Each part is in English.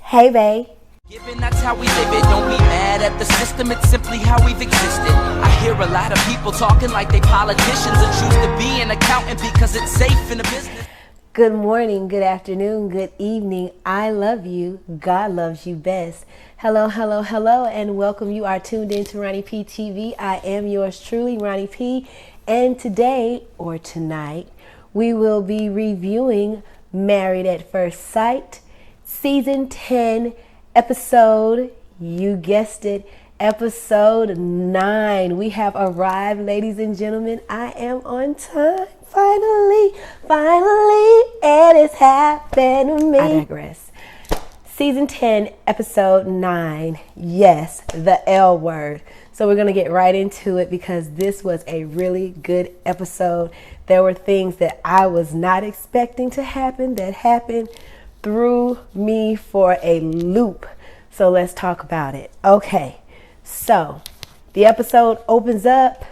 Hey, bae. Given that's how we live it, don't be mad at the system, it's simply how we've existed. I hear a lot of people talking like they politicians and choose to be an accountant because it's safe in the business. Good morning, good afternoon, good evening. I love you. God loves you best. Hello, hello, hello, and welcome. You are tuned in to RoniP TV. I am yours truly, RoniP. And today, or tonight, we will be reviewing Married at First Sight, Season 10, Episode, you guessed it, Episode 9. We have arrived, ladies and gentlemen. I am on time. Finally, and it's happened to me. I digress. Season 10, Episode 9. Yes, the L word. So we're going to get right into it because this was a really good episode. There were things that I was not expecting to happen that happened, threw me for a loop. So let's talk about it. Okay, so the episode opens up.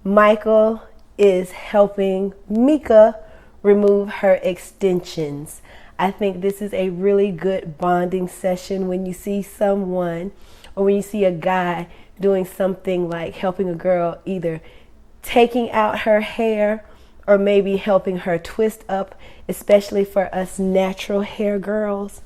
Michael is helping Mika remove her extensions. I think this is a really good bonding session when you see someone or when you see a guy doing something like helping a girl, either taking out her hair or maybe helping her twist up, especially for us natural hair girls,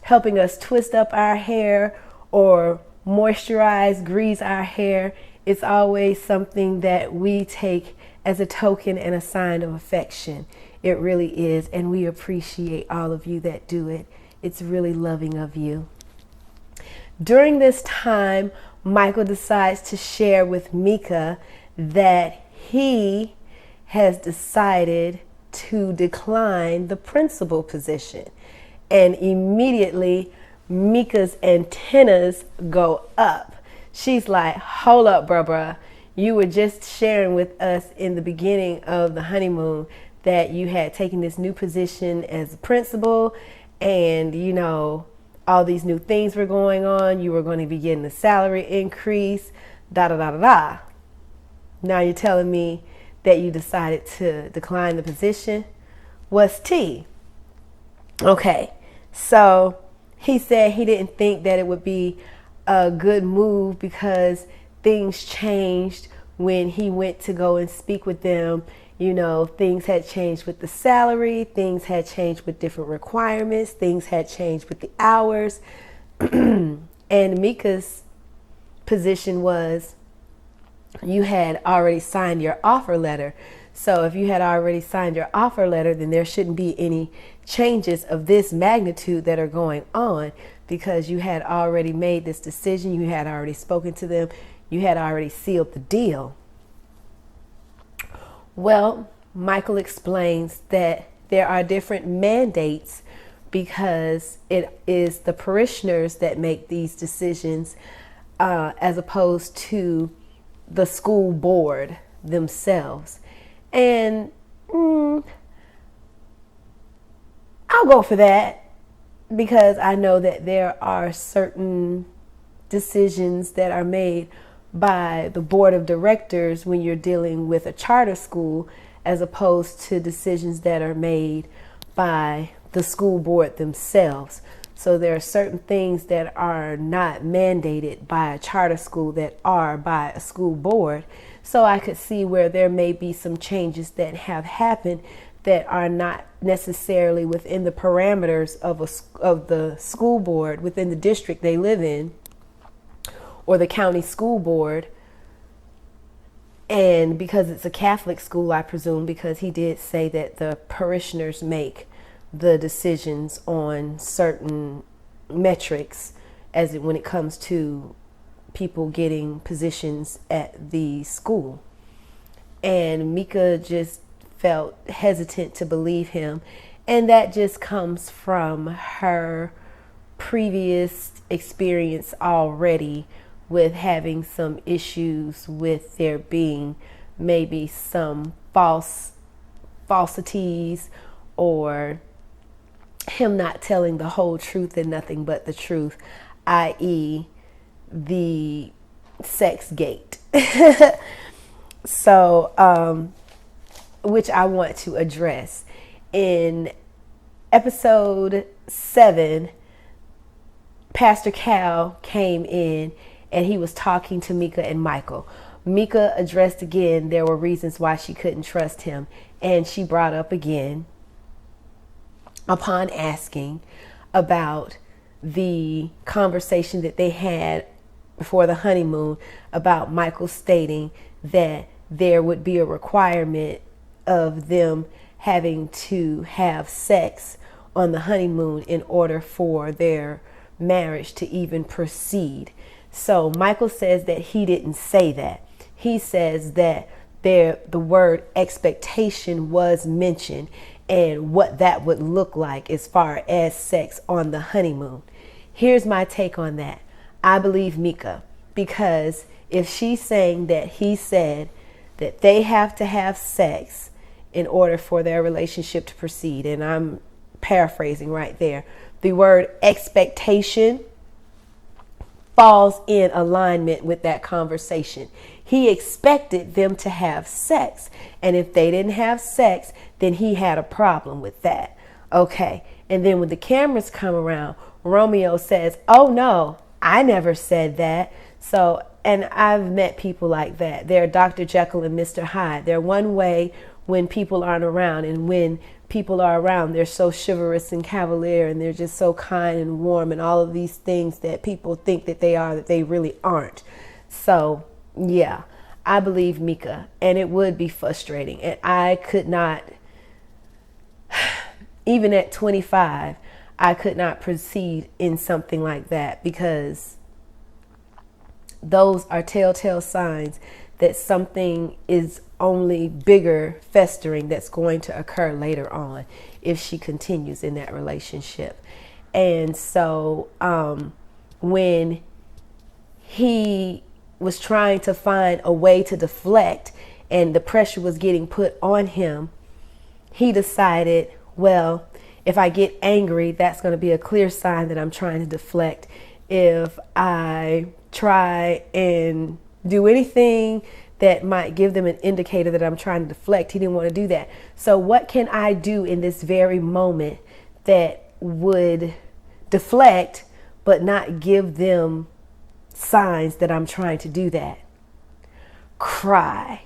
helping us twist up our hair or moisturize, grease our hair. It's always something that we take as a token and a sign of affection. It really is, and we appreciate all of you that do it. It's really loving of you. During this time, Michael decides to share with Mika that he has decided to decline the principal position. And immediately, Mika's antennas go up. She's like, hold up, bruh. You were just sharing with us in the beginning of the honeymoon that you had taken this new position as a principal and, you know, all these new things were going on. You were going to be getting a salary increase, da-da-da-da-da. Now you're telling me that you decided to decline the position. What's tea? Okay, so he said he didn't think that it would be a good move because things changed when he went to go and speak with them. You know, things had changed with the salary, things had changed with different requirements, things had changed with the hours. And Mika's position was you had already signed your offer letter. So if you had already signed your offer letter, then there shouldn't be any changes of this magnitude that are going on because you had already made this decision. You had already spoken to them. You had already sealed the deal. Well, Michael explains that there are different mandates because it is the parishioners that make these decisions as opposed to the school board themselves. And I'll go for that because I know that there are certain decisions that are made by the board of directors when you're dealing with a charter school as opposed to decisions that are made by the school board themselves. So there are certain things that are not mandated by a charter school that are by a school board. So I could see where there may be some changes that have happened that are not necessarily within the parameters of the school board within the district they live in, or the county school board. And because it's a Catholic school, I presume, because he did say that the parishioners make the decisions on certain metrics when it comes to people getting positions at the school. And Mika just felt hesitant to believe him. And that just comes from her previous experience already with having some issues with there being maybe some falsities or him not telling the whole truth and nothing but the truth, i.e. the sex gate. So, which I want to address. In episode 7, Pastor Cal came in and he was talking to Mika and Michael. Mika addressed again there were reasons why she couldn't trust him, and she brought up again, upon asking about the conversation that they had before the honeymoon, about Michael stating that there would be a requirement of them having to have sex on the honeymoon in order for their marriage to even proceed. So Michael says that he didn't say that. He says that the word expectation was mentioned and what that would look like as far as sex on the honeymoon. Here's my take on that. I believe Mika, because if she's saying that he said that they have to have sex in order for their relationship to proceed, and I'm paraphrasing right there, the word expectation falls in alignment with that conversation. He expected them to have sex, and if they didn't have sex, then he had a problem with that. Okay, and then when the cameras come around, Romeo says, oh no, I never said that. So, and I've met people like that. They're Dr. Jekyll and Mr. Hyde. They're one way when people aren't around, and when people are around, they're so chivalrous and cavalier, and they're just so kind and warm and all of these things that people think that they are, that they really aren't. So yeah, I believe Mika, and it would be frustrating. And I could not, even at 25, I could not proceed in something like that, because those are telltale signs that something is only bigger festering that's going to occur later on if she continues in that relationship. And so when he was trying to find a way to deflect and the pressure was getting put on him, he decided, well, if I get angry, that's going to be a clear sign that I'm trying to deflect. If I try and do anything that might give them an indicator that I'm trying to deflect, he didn't want to do that. So what can I do in this very moment that would deflect but not give them signs that I'm trying to do that? Cry.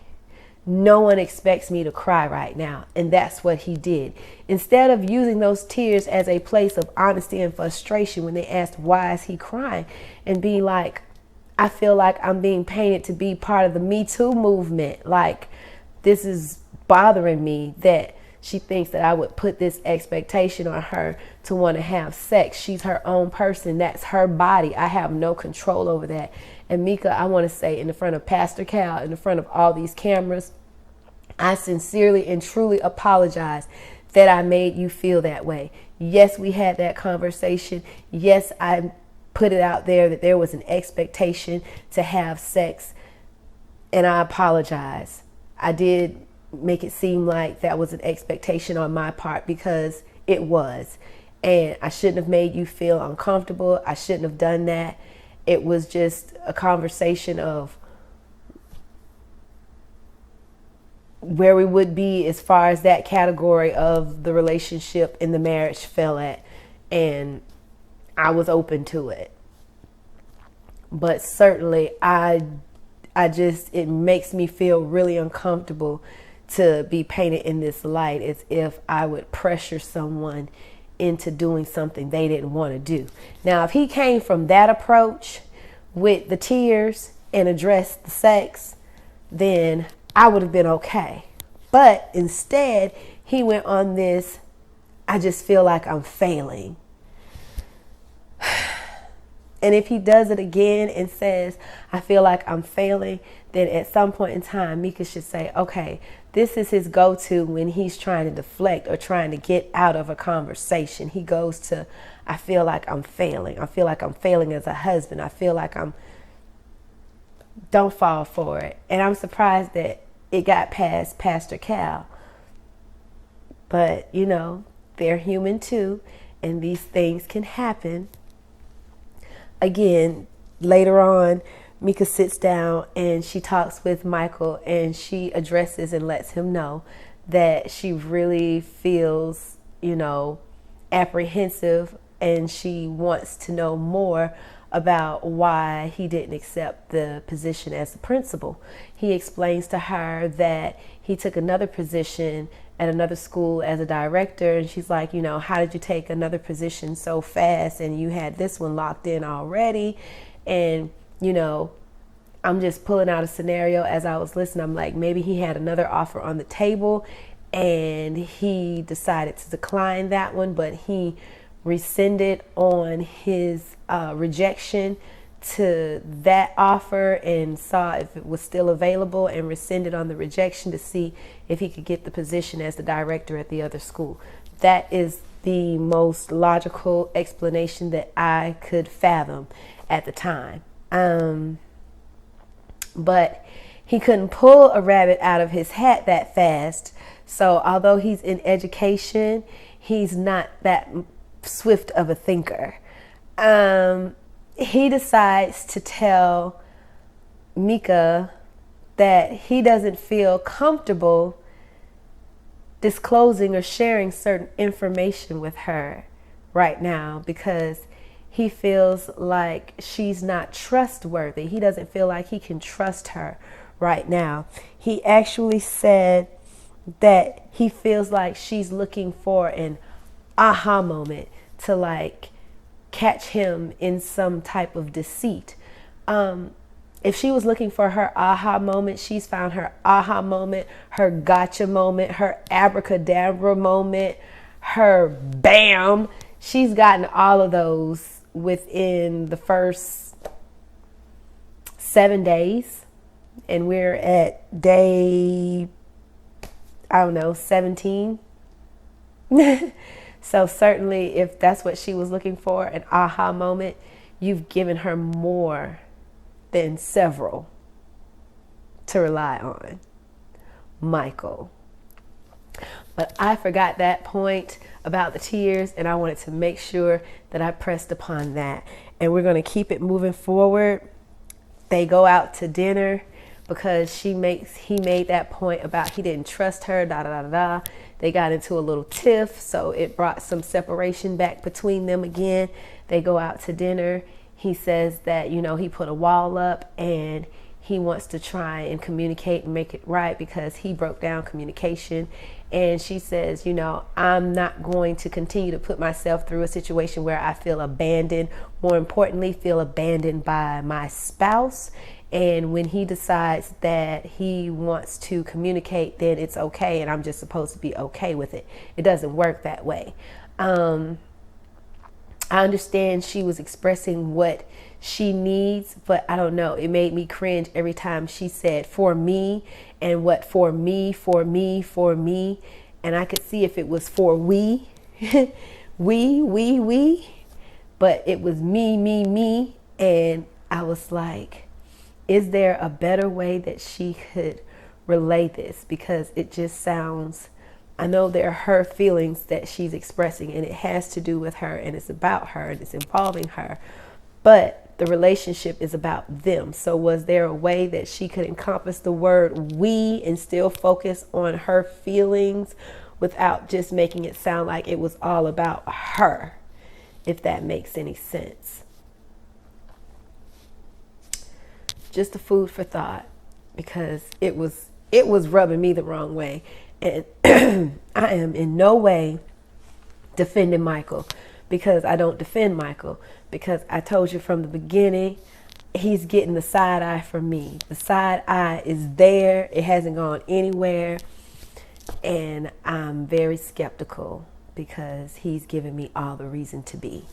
No one expects me to cry right now. And that's what he did. Instead of using those tears as a place of honesty and frustration when they asked, why is he crying? And being like, I feel like I'm being painted to be part of the Me Too movement. Like, this is bothering me that she thinks that I would put this expectation on her to want to have sex. She's her own person. That's her body. I have no control over that. And Mika, I want to say in the front of Pastor Cal, in the front of all these cameras, I sincerely and truly apologize that I made you feel that way. Yes, we had that conversation. Yes, I put it out there that there was an expectation to have sex, and I apologize. I did make it seem like that was an expectation on my part, because it was, and I shouldn't have made you feel uncomfortable. I shouldn't have done that. It was just a conversation of where we would be as far as that category of the relationship and the marriage fell at, and I was open to it. But certainly it makes me feel really uncomfortable to be painted in this light as if I would pressure someone into doing something they didn't want to do. Now, if he came from that approach with the tears and addressed the sex, then I would have been okay. But instead, he went on this, I just feel like I'm failing. And if he does it again and says, I feel like I'm failing, then at some point in time, Mika should say, okay, this is his go-to when he's trying to deflect or trying to get out of a conversation. He goes to, I feel like I'm failing. I feel like I'm failing as a husband. I feel like don't fall for it. And I'm surprised that it got past Pastor Cal. But, they're human too, and these things can happen. Again, later on, Mika sits down and she talks with Michael, and she addresses and lets him know that she really feels, apprehensive and she wants to know more about why he didn't accept the position as the principal. He explains to her that he took another position at another school as a director, and she's like, how did you take another position so fast and you had this one locked in already? And I'm just pulling out a scenario as I was listening. I'm like, maybe he had another offer on the table and he decided to decline that one, but he rescinded on his rejection to that offer and saw if it was still available and rescinded on the rejection to see if he could get the position as the director at the other school. That is the most logical explanation that I could fathom at the time. But he couldn't pull a rabbit out of his hat that fast. So although he's in education, he's not that swift of a thinker. He decides to tell Mika that he doesn't feel comfortable disclosing or sharing certain information with her right now because he feels like she's not trustworthy. He doesn't feel like he can trust her right now. He actually said that he feels like she's looking for an aha moment to like catch him in some type of deceit. If she was looking for her aha moment, she's found her aha moment, her gotcha moment, her abracadabra moment, her bam. She's gotten all of those within the first 7 days. And we're at day, 17. So certainly if that's what she was looking for, an aha moment, you've given her more than several to rely on, Michael. But I forgot that point about the tears, and I wanted to make sure that I pressed upon that. And we're going to keep it moving forward. They go out to dinner because he made that point about he didn't trust her, They got into a little tiff, so it brought some separation back between them again. They go out to dinner. He says that, he put a wall up and he wants to try and communicate and make it right because he broke down communication. And she says, I'm not going to continue to put myself through a situation where I feel abandoned. More importantly, feel abandoned by my spouse. And when he decides that he wants to communicate, then it's okay. And I'm just supposed to be okay with it. It doesn't work that way. I understand she was expressing what she needs, but I don't know. It made me cringe every time she said for me and what for me. And I could see if it was for we, we, but it was me. And I was like, is there a better way that she could relay this? Because it just sounds, I know there are her feelings that she's expressing and it has to do with her and it's about her and it's involving her, but the relationship is about them. So was there a way that she could encompass the word we and still focus on her feelings without just making it sound like it was all about her, if that makes any sense? Just a food for thought, because it was rubbing me the wrong way. And I am in no way defending Michael, because I don't defend Michael, because I told you from the beginning, he's getting the side eye from me. The side eye is there. It hasn't gone anywhere. And I'm very skeptical because he's given me all the reason to be.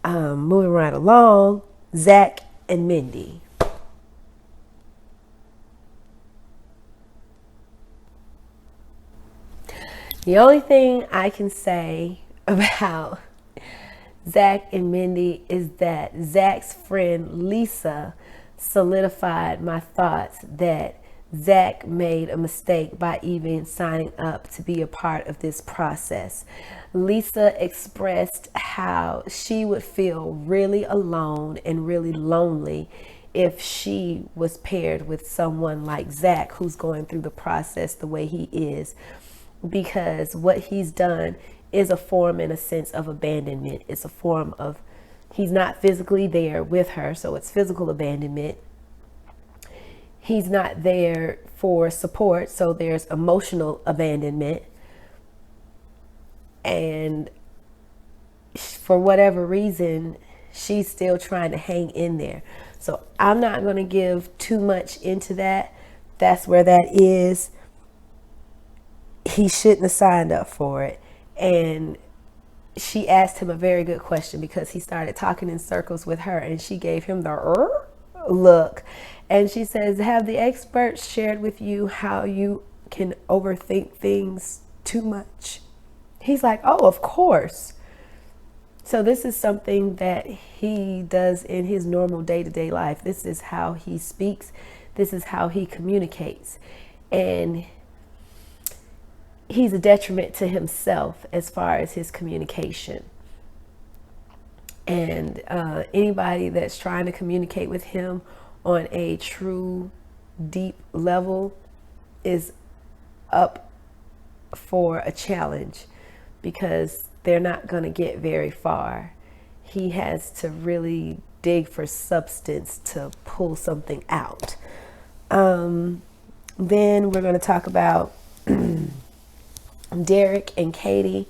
Moving right along, Zach and Mindy. The only thing I can say about Zach and Mindy is that Zach's friend Lisa solidified my thoughts that Zach made a mistake by even signing up to be a part of this process. Lisa expressed how she would feel really alone and really lonely if she was paired with someone like Zach, who's going through the process the way he is. Because what he's done is a form, in a sense, of abandonment. It's a form of, he's not physically there with her, so it's physical abandonment. He's not there for support, so there's emotional abandonment. And for whatever reason, she's still trying to hang in there. So I'm not going to give too much into that. That's where that is. He shouldn't have signed up for it. And she asked him a very good question, because he started talking in circles with her, and she gave him the look. And she says, have the experts shared with you how you can overthink things too much? He's like, oh, of course. So this is something that he does in his normal day-to-day life. This is how he speaks. This is how he communicates. And he's a detriment to himself as far as his communication. And anybody that's trying to communicate with him on a true, deep level is up for a challenge, because they're not going to get very far. He has to really dig for substance to pull something out. Then we're going to talk about Derek and Katie.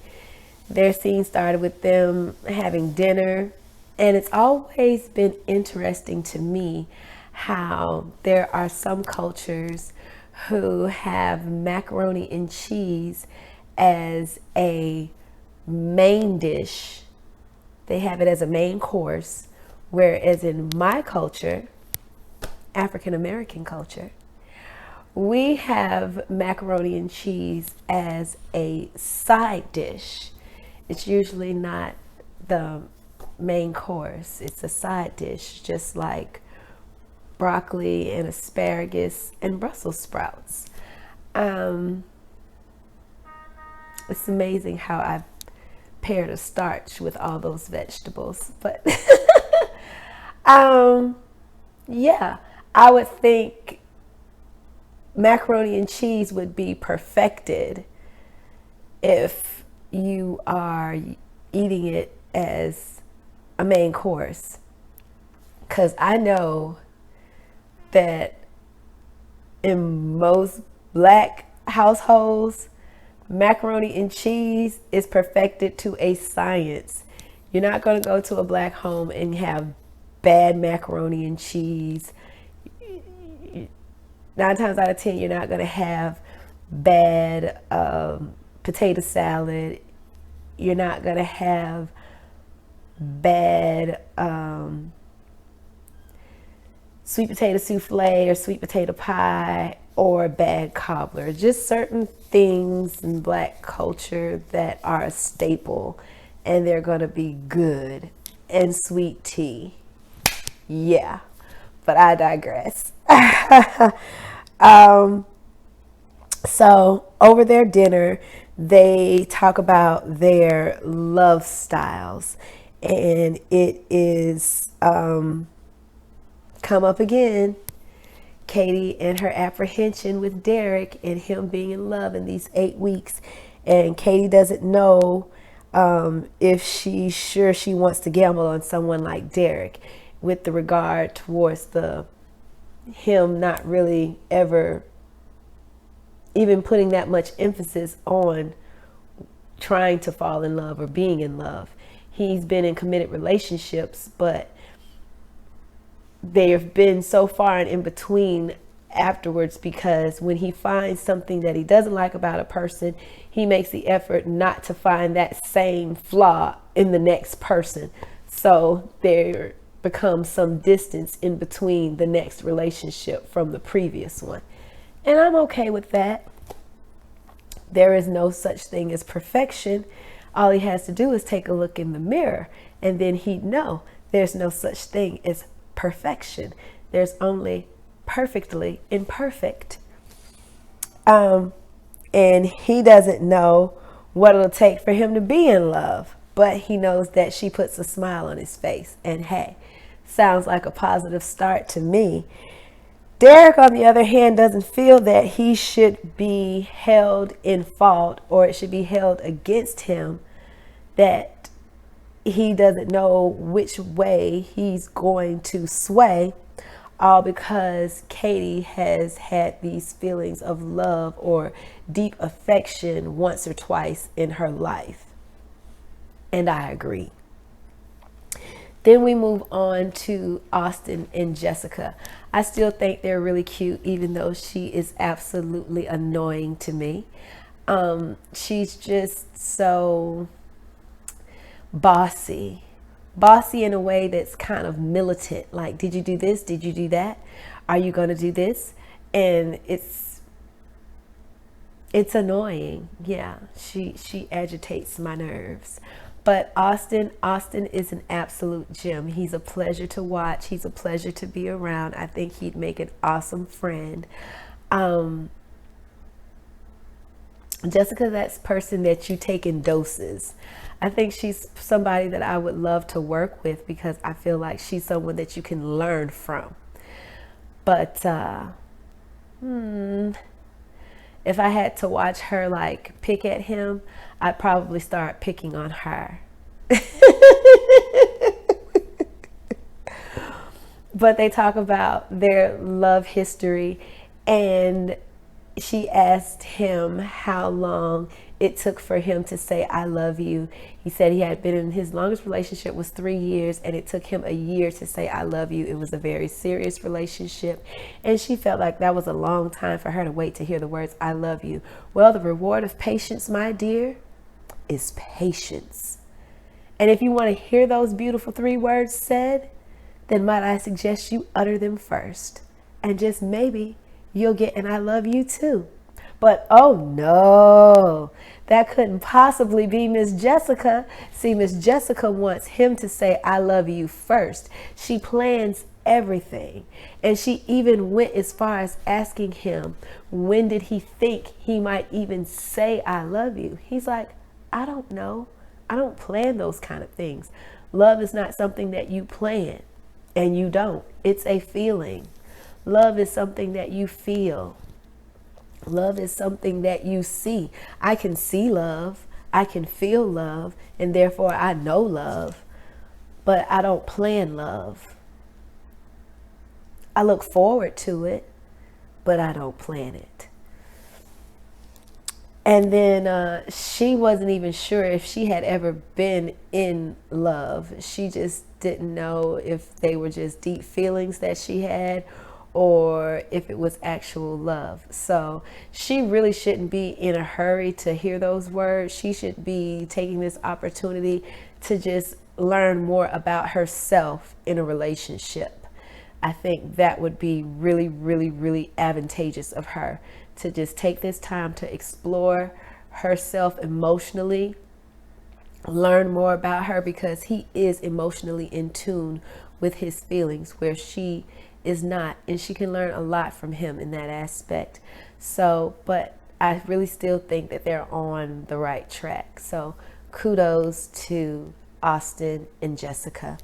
Their scene started with them having dinner, and it's always been interesting to me how there are some cultures who have macaroni and cheese as a main dish. They have it as a main course, whereas in my culture, African American culture, we have macaroni and cheese as a side dish. It's usually not the main course. It's a side dish, just like broccoli and asparagus and Brussels sprouts. It's amazing how I've paired a starch with all those vegetables. But yeah, I would think macaroni and cheese would be perfected if you are eating it as a main course. Because I know that in most Black households, macaroni and cheese is perfected to a science. You're not going to go to a Black home and have bad macaroni and cheese. 9 times out of 10, you're not going to have bad potato salad. You're not going to have bad sweet potato souffle or sweet potato pie or bad cobbler. Just certain things in Black culture that are a staple, and they're going to be good. And sweet tea. Yeah, but I digress. So over their dinner, they talk about their love styles, and it is come up again. Katie and her apprehension with Derek and him being in love in these 8 weeks, and Katie doesn't know if she's sure she wants to gamble on someone like Derek, with the regard towards him not really ever even putting that much emphasis on trying to fall in love or being in love. He's been in committed relationships, but they've been so far and in between afterwards, because when he finds something that he doesn't like about a person, he makes the effort not to find that same flaw in the next person. So there becomes some distance in between the next relationship from the previous one. And I'm okay with that. There is no such thing as perfection. All he has to do is take a look in the mirror, and then he'd know there's no such thing as perfection. There's only perfectly imperfect. And he doesn't know what it'll take for him to be in love, but he knows that she puts a smile on his face, and hey, sounds like a positive start to me. Derek, on the other hand, doesn't feel that he should be held in fault, or it should be held against him that he doesn't know which way he's going to sway, all because Katie has had these feelings of love or deep affection once or twice in her life. And I agree. Then we move on to Austin and Jessica. I still think they're really cute, even though she is absolutely annoying to me. She's just so bossy in a way that's kind of militant. Like, did you do this? Did you do that? Are you going to do this? And it's annoying. Yeah, she agitates my nerves. But Austin is an absolute gem. He's a pleasure to watch. He's a pleasure to be around. I think he'd make an awesome friend. Jessica, that's person that you take in doses. I think she's somebody that I would love to work with because I feel like she's someone that you can learn from. But if I had to watch her like pick at him, I'd probably start picking on her. But they talk about their love history, and she asked him how long it took for him to say I love you. He said he had been in his longest relationship was 3 years, and it took him a year to say I love you. It was a very serious relationship, and she felt like that was a long time for her to wait to hear the words I love you. Well, the reward of patience, my dear, is patience. And if you want to hear those beautiful 3 words said, then might I suggest you utter them first, and just maybe you'll get an I love you too. But oh no, that couldn't possibly be Miss Jessica. See, Miss Jessica wants him to say I love you first. She plans everything. And she even went as far as asking him, when did he think he might even say I love you? He's like, I don't know. I don't plan those kind of things. Love is not something that you plan, and you don't. It's a feeling. Love is something that you feel. Love is something that you see. I can see love. I can feel love, and therefore I know love, but I don't plan love. I look forward to it, but I don't plan it. And then she wasn't even sure if she had ever been in love. She just didn't know if they were just deep feelings that she had or if it was actual love. So she really shouldn't be in a hurry to hear those words. She should be taking this opportunity to just learn more about herself in a relationship. I think that would be really, really, really advantageous of her to just take this time to explore herself emotionally, learn more about her, because he is emotionally in tune with his feelings where she is not, and she can learn a lot from him in that aspect. So, but I really still think that they're on the right track. So kudos to Austin and Jessica.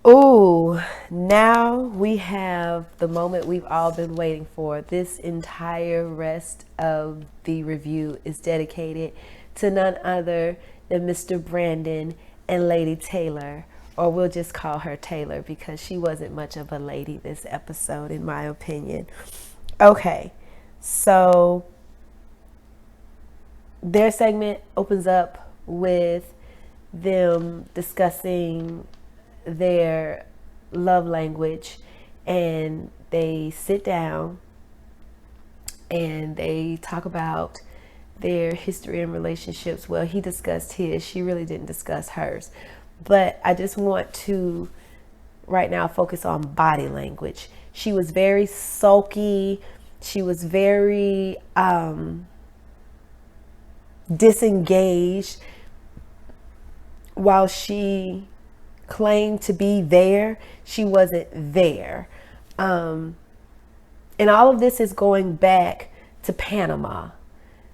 Oh, now we have the moment we've all been waiting for. This entire rest of the review is dedicated to none other than Mr. Brandon and Lady Taylor, or we'll just call her Taylor because she wasn't much of a lady this episode, in my opinion. Okay, so their segment opens up with them discussing their love language, and they sit down and they talk about their history and relationships. Well, he discussed his, she really didn't discuss hers, but I just want to right now focus on body language. She was very sulky. She was very disengaged. While she claimed to be there, she wasn't there. And all of this is going back to Panama.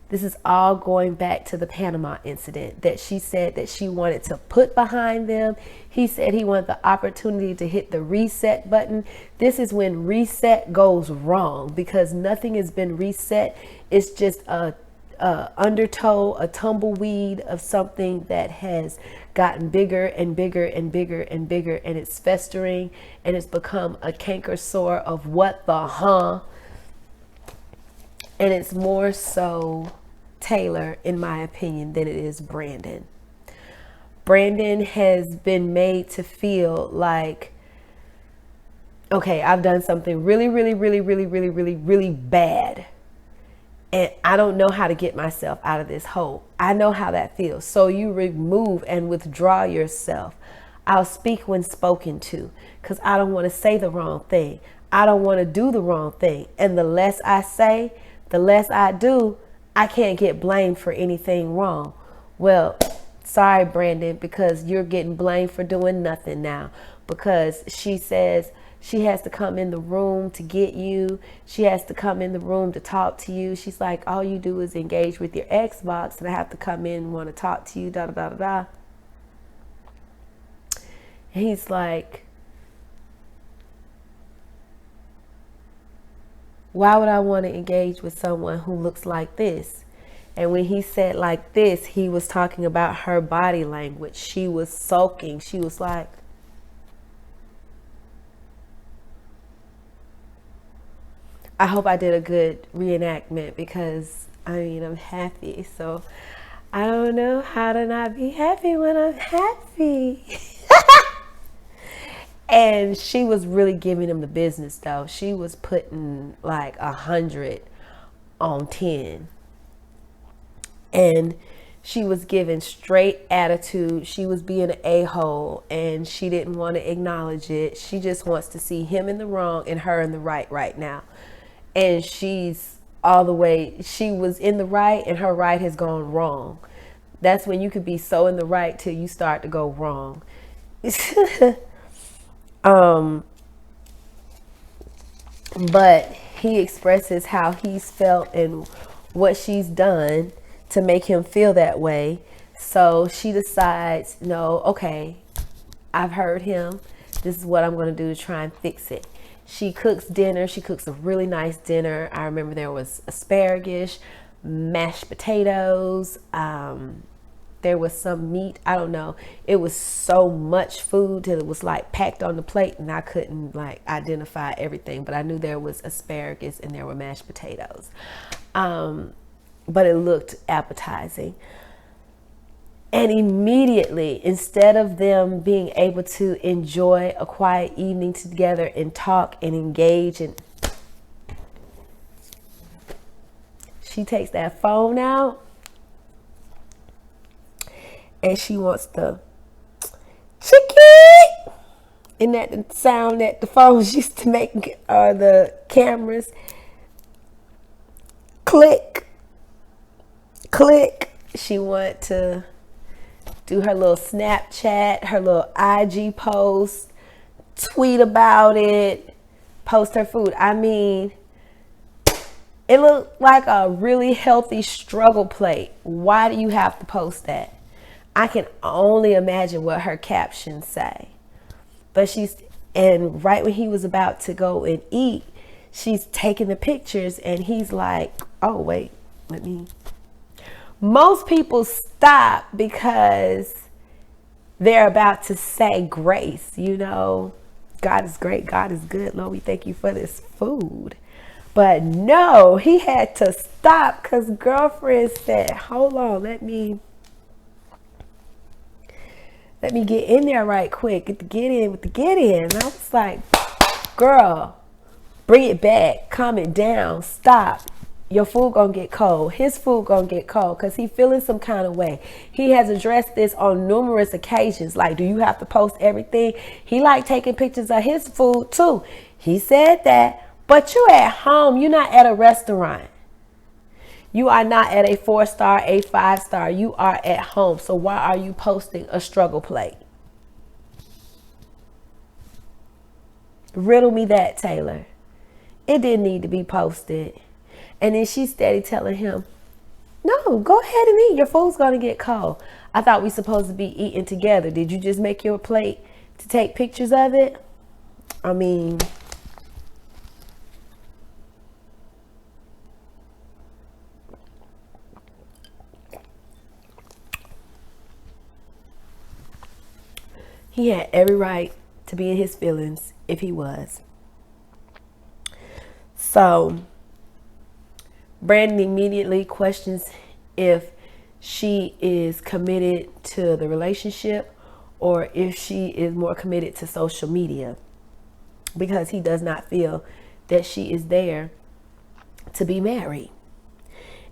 This is all going back to the Panama incident that she said that she wanted to put behind them. He said he wanted the opportunity to hit the reset button. This is when reset goes wrong, because nothing has been reset. It's just a undertow, a tumbleweed of something that has gotten bigger and bigger and bigger and bigger, and it's festering, and it's become a canker sore of what the and it's more so Taylor, in my opinion, than it is Brandon. Brandon has been made to feel like, okay, I've done something really, really, really, really, really, really, really bad, and I don't know how to get myself out of this hole. I know how that feels. So you remove and withdraw yourself. I'll speak when spoken to, because I don't want to say the wrong thing. I don't want to do the wrong thing. And the less I say, the less I do, I can't get blamed for anything wrong. Well, sorry, Brandon, because you're getting blamed for doing nothing now. Because she says she has to come in the room to get you. She has to come in the room to talk to you. She's like, all you do is engage with your Xbox, and I have to come in and want to talk to you, da da da da da. And he's like, why would I want to engage with someone who looks like this? And when he said like this, he was talking about her body language. She was sulking. She was like, I hope I did a good reenactment, because I mean, I'm happy. So I don't know how to not be happy when I'm happy. And she was really giving him the business, though. She was putting like 100 on 10. And she was giving straight attitude. She was being an a-hole, and she didn't want to acknowledge it. She just wants to see him in the wrong and her in the right now. And she's all the way, she was in the right and her right has gone wrong. That's when you could be so in the right till you start to go wrong. But he expresses how he's felt and what she's done to make him feel that way. So she decides, no, okay, I've heard him. This is what I'm going to do to try and fix it. She cooks dinner. She cooks a really nice dinner. I remember there was asparagus, mashed potatoes, there was some meat. I don't know. It was so much food that it was like packed on the plate, and I couldn't like identify everything, but I knew there was asparagus and there were mashed potatoes. But it looked appetizing. And immediately, instead of them being able to enjoy a quiet evening together and talk and engage, and she takes that phone out and she wants the chicken, and that the sound that the phones used to make, or the cameras, click, click. She wanted to do her little Snapchat, her little IG post, tweet about it, post her food. I mean, it looked like a really healthy struggle plate. Why do you have to post that? I can only imagine what her captions say. But and right when he was about to go and eat, she's taking the pictures, and he's like, oh, wait, let me. Most people stop because they're about to say grace, you know. God is great. God is good. Lord, we thank you for this food. But no, he had to stop because girlfriend said, hold on, let me get in there right quick. Get in. And I was like, girl, bring it back. Calm it down. Stop. Your food gonna get cold. His food gonna get cold because he feeling some kind of way. He has addressed this on numerous occasions. Like, do you have to post everything? He like taking pictures of his food too. He said that, but you at home. You're not at a restaurant. You are not at a 4-star, a 5-star. You are at home. So why are you posting a struggle plate? Riddle me that, Taylor. It didn't need to be posted. And then she's steady telling him, no, go ahead and eat. Your food's going to get cold. I thought we supposed to be eating together. Did you just make your plate to take pictures of it? I mean, He had every right to be in his feelings if he was. So Brandon immediately questions if she is committed to the relationship or if she is more committed to social media, because he does not feel that she is there to be married.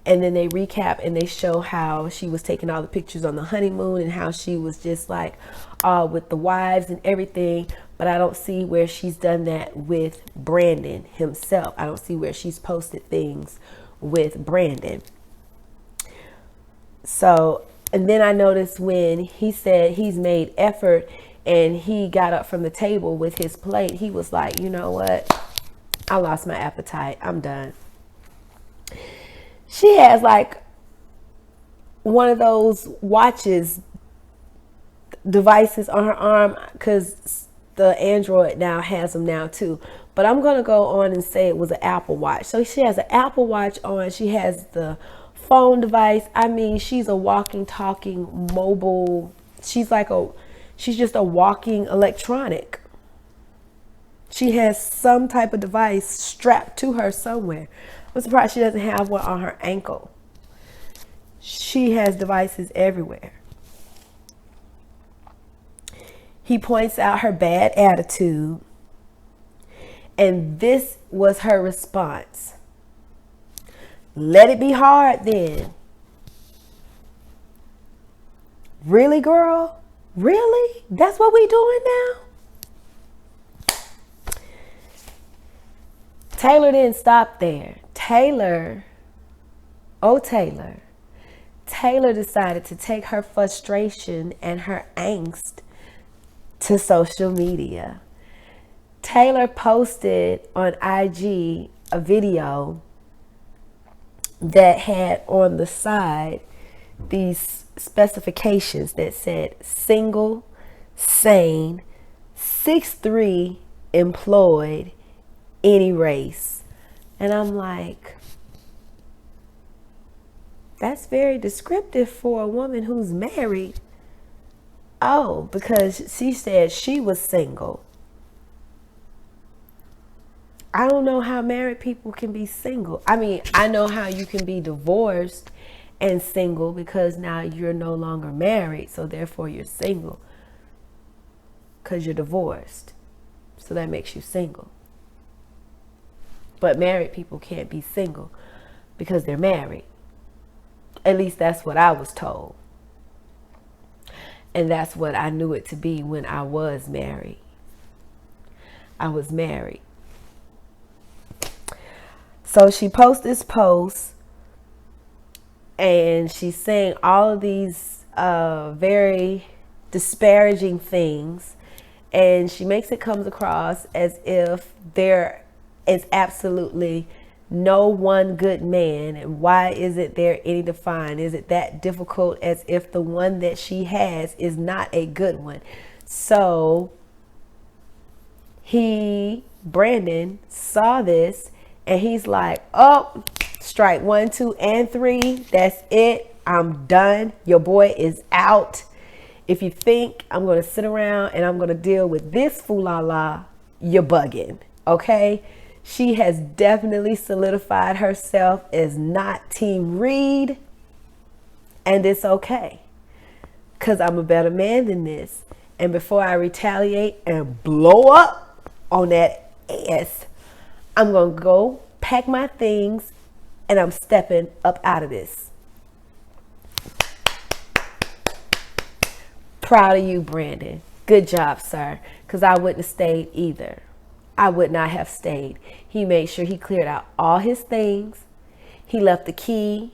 And then they recap and they show how she was taking all the pictures on the honeymoon and how she was just like with the wives and everything. But I don't see where she's done that with Brandon himself. I don't see where she's posted things with Brandon. So, and then I noticed when he said he's made effort and he got up from the table with his plate, he was like, you know what? I lost my appetite. I'm done. She has like one of those watches devices on her arm, because the Android now has them now too. But I'm going to go on and say it was an Apple Watch. So she has an Apple Watch on. She has the phone device. I mean, she's a walking, talking, mobile. She's just a walking electronic. She has some type of device strapped to her somewhere. I'm surprised she doesn't have one on her ankle. She has devices everywhere. He points out her bad attitude, and this was her response. Let it be hard then. Really, girl? Really? That's what we doing now? Taylor didn't stop there. Taylor decided to take her frustration and her angst to social media. Taylor posted on IG a video that had on the side these specifications that said single, sane, 6'3", employed, any race. And I'm like, that's very descriptive for a woman who's married. Oh, because she said she was single. I don't know how married people can be single. I mean, I know how you can be divorced and single because now you're no longer married. So therefore you're single because you're divorced. So that makes you single. But married people can't be single because they're married. At least that's what I was told. And that's what I knew it to be when I was married. I was married. So she posts this post and she's saying all of these very disparaging things. And she makes it come across as if there is absolutely no one good man. And why isn't there any to find? Is it that difficult, as if the one that she has is not a good one? So Brandon saw this and he's like, oh, strike 1, 2, and 3. That's it. I'm done. Your boy is out. If you think I'm going to sit around and I'm going to deal with this fool-la-la, you're bugging. Okay? She has definitely solidified herself as not Team Reed. And it's okay. Because I'm a better man than this. And before I retaliate and blow up on that ass, I'm going to go pack my things and I'm stepping up out of this. Proud of you, Brandon. Good job, sir. Because I wouldn't have stayed either. I would not have stayed. He made sure he cleared out all his things. He left the key.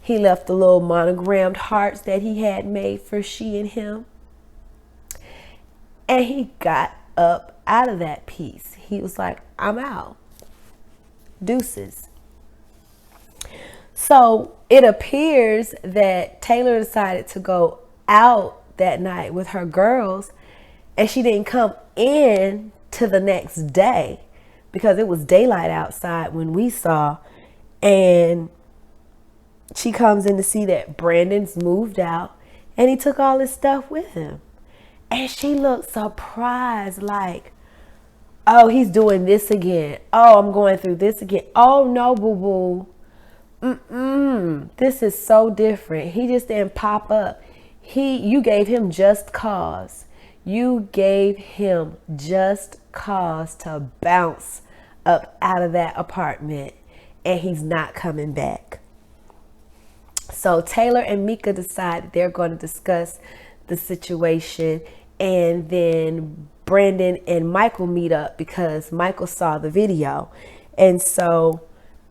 He left the little monogrammed hearts that he had made for she and him. And he got up out of that piece. He was like, I'm out. Deuces. So it appears that Taylor decided to go out that night with her girls, and she didn't come in to the next day because it was daylight outside when we saw. And she comes in to see that Brandon's moved out and he took all his stuff with him. And she looked surprised, like, oh, he's doing this again. Oh, I'm going through this again. Oh, no, boo-boo. This is so different. He just didn't pop up. You gave him just cause. You gave him just cause to bounce up out of that apartment, and he's not coming back. So Taylor and Mika decide they're going to discuss the situation, and then Brandon and Michael meet up because Michael saw the video. And so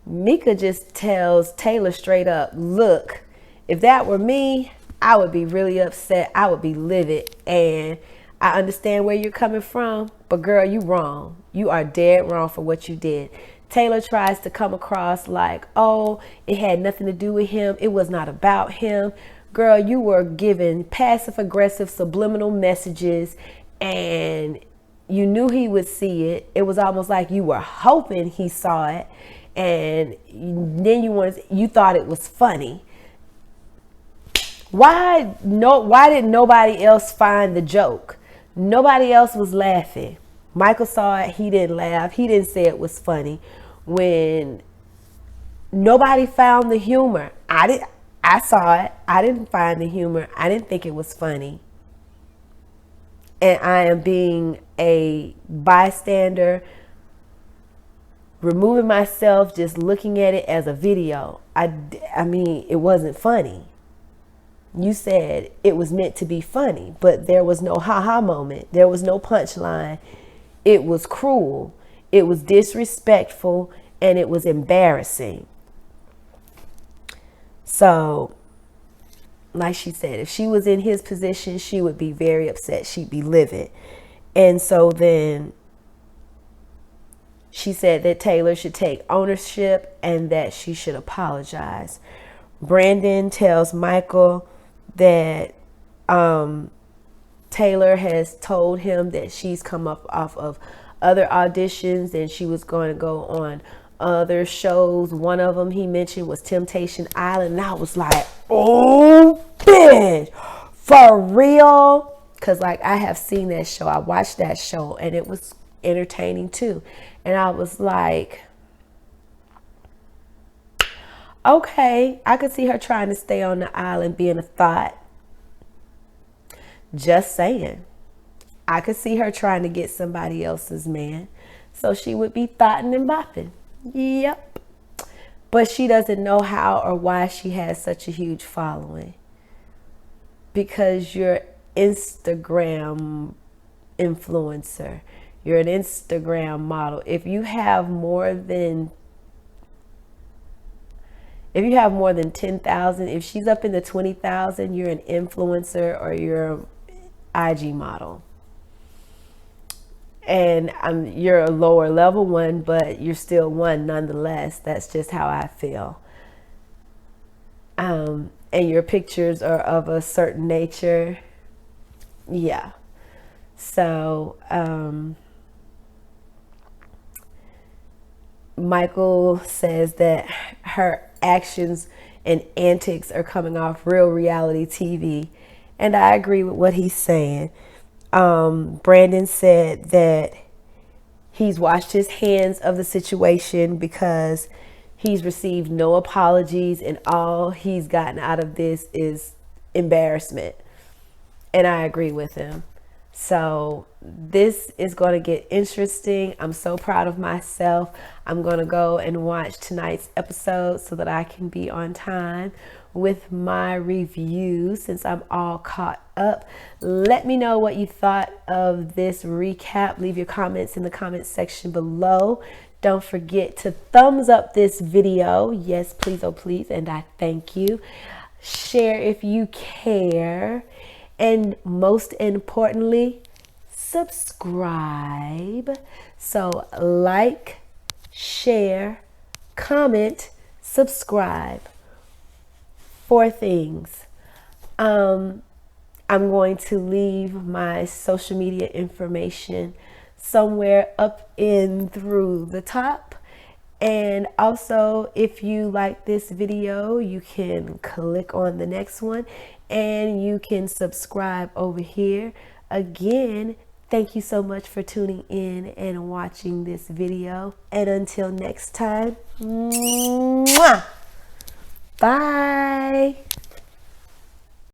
Mika just tells Taylor straight up, look, if that were me, I would be really upset. I would be livid. And I understand where you're coming from, but girl, you wrong. You are dead wrong for what you did. Taylor tries to come across like, oh, it had nothing to do with him. It was not about him. Girl, you were giving passive aggressive subliminal messages, and you knew he would see it. It was almost like you were hoping he saw it, and then you thought it was funny. Why did nobody else find the joke? Nobody else was laughing. Michael saw it, he didn't laugh. He didn't say it was funny. When nobody found the humor, I saw it. I didn't find the humor. I didn't think it was funny. And I am being a bystander, removing myself, just looking at it as a video. I mean, it wasn't funny. You said it was meant to be funny, but there was no ha-ha moment. There was no punchline. It was cruel. It was disrespectful, and it was embarrassing. So, like she said, if she was in his position, she would be very upset. She'd be livid. And so then she said that Taylor should take ownership and that she should apologize. Brandon tells Michael that Taylor has told him that she's come up off of other auditions and she was going to go on other shows. One of them he mentioned was Temptation Island, and I was like, oh, bitch, for real? Because like I have seen that show. I watched that show and it was entertaining too. And I was like, okay, I could see her trying to stay on the island being a thought. Just saying. I could see her trying to get somebody else's man. So she would be thotting and bopping. Yep. But she doesn't know how or why she has such a huge following. Because you're Instagram influencer. You're an Instagram model. If you have more than 10,000, if she's up in the 20,000, you're an influencer or you're an IG model. And you're a lower level one, but you're still one nonetheless. That's just how I feel. And your pictures are of a certain nature. Yeah. So, Michael says that her actions and antics are coming off real reality TV. And I agree with what he's saying. Brandon said that he's washed his hands of the situation because he's received no apologies and all he's gotten out of this is embarrassment. And I agree with him. So this is going to get interesting. I'm so proud of myself. I'm going to go and watch tonight's episode so that I can be on time with my review since I'm all caught up. Let me know what you thought of this recap. Leave your comments in the comment section below. Don't forget to thumbs up this video. Yes, please, oh please, and I thank you. Share if you care. And most importantly, subscribe. So like, share, comment, subscribe. 4 things. I'm going to leave my social media information somewhere up in through the top. And also, if you like this video, you can click on the next one and you can subscribe over here. Again, thank you so much for tuning in and watching this video. And until next time, mwah, bye.